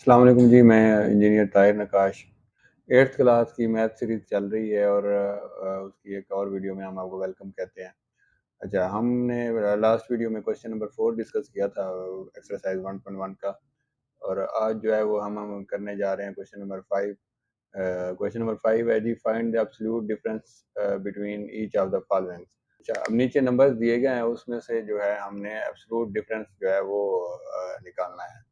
अस्सलाम वालेकुम जी, मैं इंजीनियर ताहिर नकाश। 8th क्लास की मैथ सीरीज़ चल रही है और उसकी एक और वीडियो में हम आपको वेलकम कहते हैं। अच्छा, हमने लास्ट वीडियो में क्वेश्चन नंबर 4 डिस्कस किया था एक्सरसाइज 1.1 का और आज जो है वो हम करने जा रहे हैं क्वेश्चन नंबर 5। क्वेश्चन नंबर 5 है जी, find the absolute difference between each of the following. अच्छा, अब नीचे नंबर्स दिए गए हैं, उसमें से जो है हमने एब्सोल्यूट डिफरेंस जो है वो निकालना है।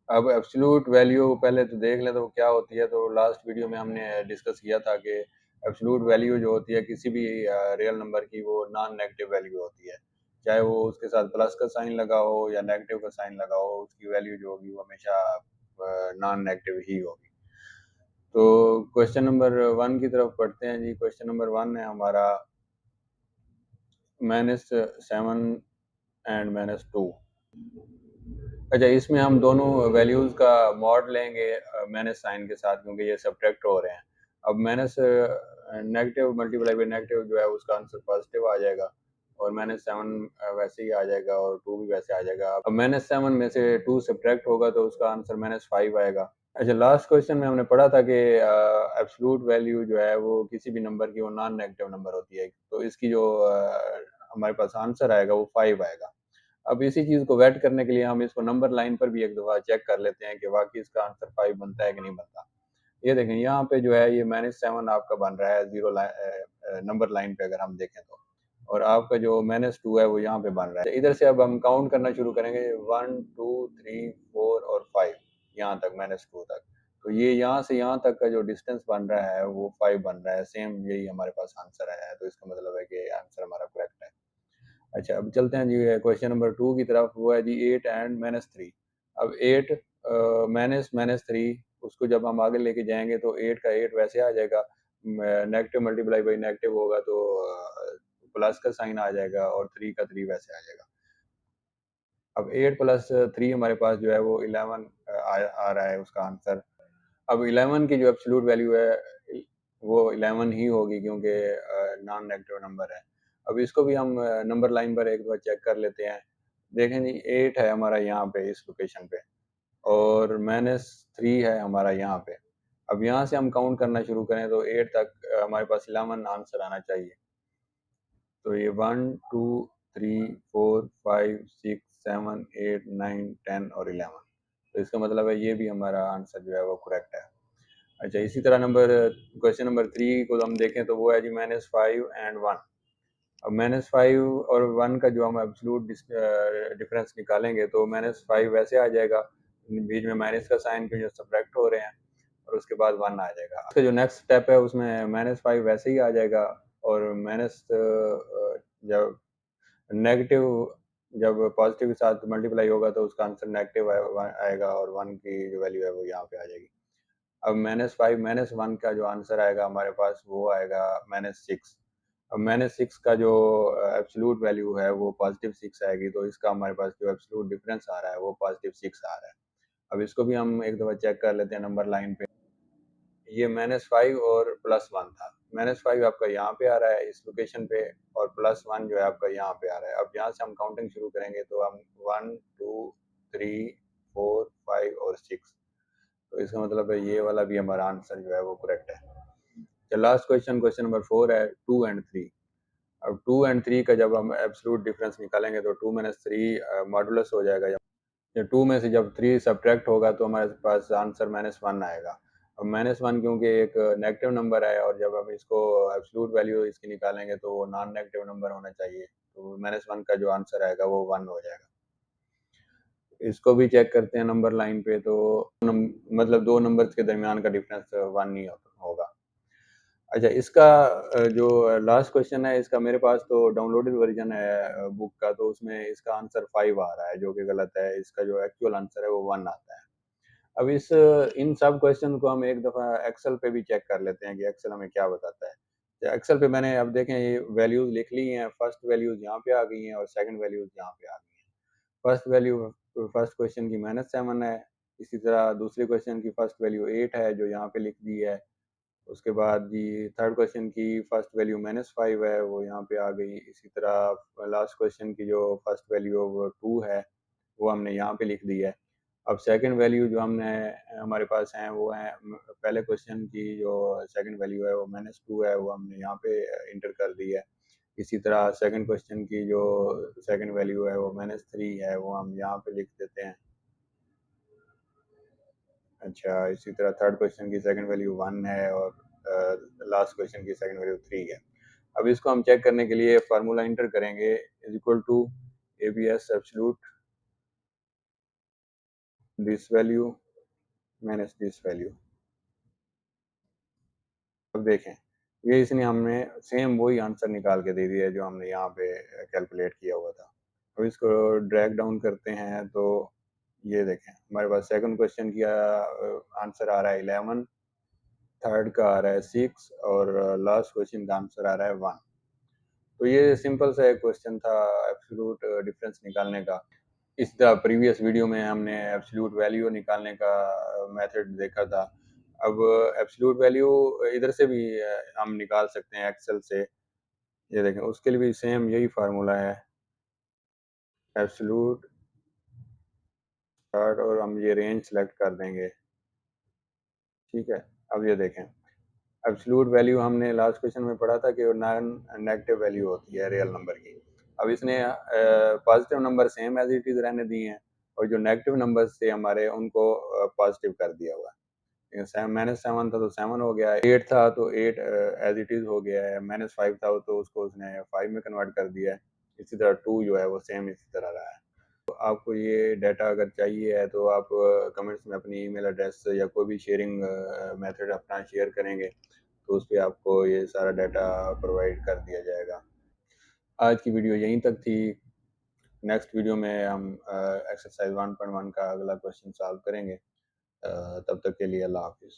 अब एब्सोल्यूट वैल्यू पहले तो देख लें तो क्या होती है। तो लास्ट वीडियो में हमने डिस्कस किया था कि एब्सोल्यूट वैल्यू जो होती है किसी भी रियल नंबर की, वो नॉन नेगेटिव वैल्यू होती है। चाहे वो उसके साथ प्लस का साइन लगा हो या नेगेटिव का साइन लगा हो, उसकी वैल्यू जो होगी वो हमेशा नॉन नेगेटिव ही होगी। तो क्वेश्चन नंबर 1 की तरफ पढ़ते हैं जी। क्वेश्चन नंबर 1 है हमारा -7 एंड -2। अच्छा, इसमें हम दोनों वैल्यूज़ का मॉड लेंगे माइनस साइन के साथ, क्योंकि ये सब्ट्रैक्ट हो रहे हैं। अब minus negative multiply by negative जो है उसका आंसर पॉजिटिव आ जाएगा और -7 वैसे ही आ जाएगा और 2 भी वैसे आ जाएगा। अब -7 में से 2 सब्ट्रैक्ट होगा तो उसका आंसर -5 आएगा। अच्छा, लास्ट क्वेश्चन में हमने पढ़ा था कि एब्सोल्यूट वैल्यू जो है वो किसी भी नंबर की वो नॉन नेगेटिव नंबर होती है। तो इसकी जो हमारे पास आंसर आएगा वो 5 आएगा। अब इसी चीज़ को वेट करने के लिए हम इसको नंबर लाइन पर भी एक दफ़ा चेक कर लेते हैं कि वाक़ई इसका आंसर 5 बनता है कि नहीं बनता। ये देखें, यहाँ पे जो है ये -7 आपका बन रहा है नंबर लाइन पे अगर हम देखें तो। और आपका जो -2 है वो यहाँ पे बन रहा है। इधर से अब हम काउंट करना शुरू करेंगे 1, 2, 3, 4 और 5, यहाँ तक -2 तक। तो ये यहाँ से यहाँ तक का जो डिस्टेंस बन रहा है वो 5 बन रहा है। सेम यही हमारे पास आंसर आया है, तो इसका मतलब है कि आंसर हमारा करेक्ट है। अच्छा, अब चलते हैं जी क्वेश्चन नंबर 2 की तरफ। वो है जी 8 एंड -3। अब 8 माइनस -3, उसको जब हम आगे लेके जाएँगे तो 8 का 8 वैसे आ जाएगा। नेगेटिव मल्टीप्लाई बाई नेगेटिव होगा तो प्लस का साइन आ जाएगा और 3 का 3 वैसे आ जाएगा। अब 8 प्लस 3 हमारे पास जो है वो 11 आ रहा है उसका आंसर। अब 11 की जो एब्सोल्यूट वैल्यू है वो 11 ही होगी, क्योंकि नॉन नेगेटिव नंबर है। अब इसको भी हम नंबर लाइन पर एक बार चेक कर लेते हैं। देखें जी, 8 है हमारा यहाँ पे इस लोकेशन पे और -3 है हमारा यहाँ पे। अब यहाँ से हम काउंट करना शुरू करें तो 8 तक हमारे पास 11 आंसर आना चाहिए। तो ये 1, 2, 3, 4, 5, 6, 7, 8, 9, 10 और 11। तो इसका मतलब है ये भी हमारा आंसर जो है वो करेक्ट है। अच्छा, इसी तरह क्वेश्चन नंबर 3 को हम देखें तो वो है जी -5 एंड 1। अब -5 और 1 का जो हम एब्सोल्यूट डिफरेंस निकालेंगे तो -5 वैसे आ जाएगा, बीच में माइनस का साइन के जो सब्ट्रैक्ट हो रहे हैं, और उसके बाद 1 आ जाएगा। उसका जो नेक्स्ट स्टेप है उसमें -5 वैसे ही आ जाएगा और जब नेगेटिव जब पॉजिटिव के साथ मल्टीप्लाई होगा तो उसका आंसर नेगेटिव आएगा और 1 की जो वैल्यू है वो यहाँ पे आ जाएगी। अब -5 -1 का जो आंसर आएगा हमारे पास वो आएगा -6। अब -6 का जो एब्सोल्यूट वैल्यू है वो पॉजिटिव 6 आएगी, तो इसका हमारे पास जो एब्सोल्यूट डिफरेंस आ रहा है वो पॉजिटिव 6 आ रहा है। अब इसको भी हम एक दफ़ा चेक कर लेते हैं नंबर लाइन पे। ये -5 और +1 था। -5 आपका यहाँ पे आ रहा है इस लोकेशन पे और +1 जो है आपका यहाँ पे आ रहा है। अब यहाँ से हम काउंटिंग शुरू करेंगे तो हम 1, 2, 3, 4, 5 और 6। तो इसका मतलब है ये वाला भी हमारा आंसर जो है वो करेक्ट है। तो लास्ट क्वेश्चन नंबर 4 है 2 एंड 3। अब 2 एंड 3 का जब हम एब्सोल्यूट डिफरेंस निकालेंगे तो 2 3 मॉडुलस हो जाएगा। जब 2 में से जब 3 सब्ट्रैक्ट होगा तो हमारे पास आंसर -1 आएगा। अब -1 क्योंकि एक नेगेटिव नंबर है और जब हम इसको एब्सोल्यूट वैल्यू इसकी निकालेंगे तो वो नॉन नेगेटिव नंबर होना चाहिए। तो -1 का जो आंसर आएगा वो 1 हो जाएगा। इसको भी चेक करते हैं नंबर लाइन पे तो मतलब 2 नंबर्स के दरमियान का डिफरेंस 1 ही होगा। अच्छा, इसका जो लास्ट क्वेश्चन है इसका मेरे पास तो डाउनलोडेड वर्जन है बुक का, तो उसमें इसका आंसर 5 आ रहा है जो कि गलत है। इसका जो एक्चुअल आंसर है वो 1 आता है। अब इन सब क्वेश्चन को हम एक दफ़ा एक्सेल पे भी चेक कर लेते हैं कि एक्सेल हमें क्या बताता है। तो एक्सेल पे मैंने अब देखें ये वैल्यूज़ लिख ली हैं। फर्स्ट वैल्यूज़ यहाँ पे आ गई हैं और सेकंड वैल्यूज़ यहाँ पे आ गई हैं। फर्स्ट वैल्यू फर्स्ट क्वेश्चन की -7 है। इसी तरह दूसरे क्वेश्चन की फर्स्ट वैल्यू 8 है जो यहाँ पे लिख दी है। उसके बाद जी थर्ड क्वेश्चन की फर्स्ट वैल्यू -5 है, वो यहाँ पे आ गई। इसी तरह लास्ट क्वेश्चन की जो फर्स्ट वैल्यू है वो 2 है, वो हमने यहाँ पे लिख दी है। अब सेकंड वैल्यू जो हमने हमारे पास हैं वो हैं पहले क्वेश्चन की जो सेकंड वैल्यू है वो -2 है, वो हमने यहाँ पे इंटर कर दी है। इसी तरह सेकंड क्वेश्चन की जो सेकंड वैल्यू है वो -3 है, वो हम यहाँ पे लिख देते हैं। अच्छा, इसी तरह थर्ड क्वेश्चन की सेकंड वैल्यू 1 है और लास्ट क्वेश्चन की सेकंड वैल्यू 3 है। अब इसको हम चेक करने के लिए फार्मूला इंटर करेंगे is equal to ABS absolute this value minus this value. अब देखें, ये इसने हमें सेम वही आंसर निकाल के दे दिया है जो हमने यहाँ पे कैलकुलेट किया हुआ था। अब इसको ड्रैग डाउन करते हैं तो ये देखें हमारे पास सेकंड क्वेश्चन की आंसर आ रहा है 11, थर्ड का आ रहा है 6 और लास्ट क्वेश्चन का आंसर आ रहा है 1। तो ये सिंपल सा एक क्वेश्चन था एब्सोल्यूट डिफरेंस निकालने का। इस द प्रीवियस वीडियो में हमने एब्सोल्यूट वैल्यू निकालने का मेथड देखा था। अब एब्सोल्यूट वैल्यू इधर से भी हम निकाल सकते हैं एक्सेल से। ये देखें उसके लिए भी सेम यही फार्मूला है एब्सोल्यूट चार्ट और हम ये रेंज सेलेक्ट कर देंगे। ठीक है, अब ये देखें एब्सोल्यूट वैल्यू हमने लास्ट क्वेश्चन में पढ़ा था कि वो नॉन नेगेटिव वैल्यू होती है रियल नंबर की। अब इसने positive number same as it is रहने दिए हैं और जो नेगेटिव नंबर थे हमारे उनको पॉजिटिव कर दिया हुआ है। -7 था तो 7 हो गया, 8 था तो 8 एज इट इज हो गया है, -5 था तो उसको उसने 5 में कन्वर्ट कर दिया है। इसी तरह 2 जो है वो सेम इसी तरह रहा है। तो आपको ये डाटा अगर चाहिए है तो आप कमेंट्स में अपनी ईमेल एड्रेस या कोई भी शेयरिंग मेथड अपना शेयर करेंगे तो उस पे आपको ये सारा डाटा प्रोवाइड कर दिया जाएगा। आज की वीडियो यहीं तक थी। नेक्स्ट वीडियो में हम एक्सरसाइज 1.1 का अगला क्वेश्चन सॉल्व करेंगे। तब तक के लिए अल्लाह हाफिज़।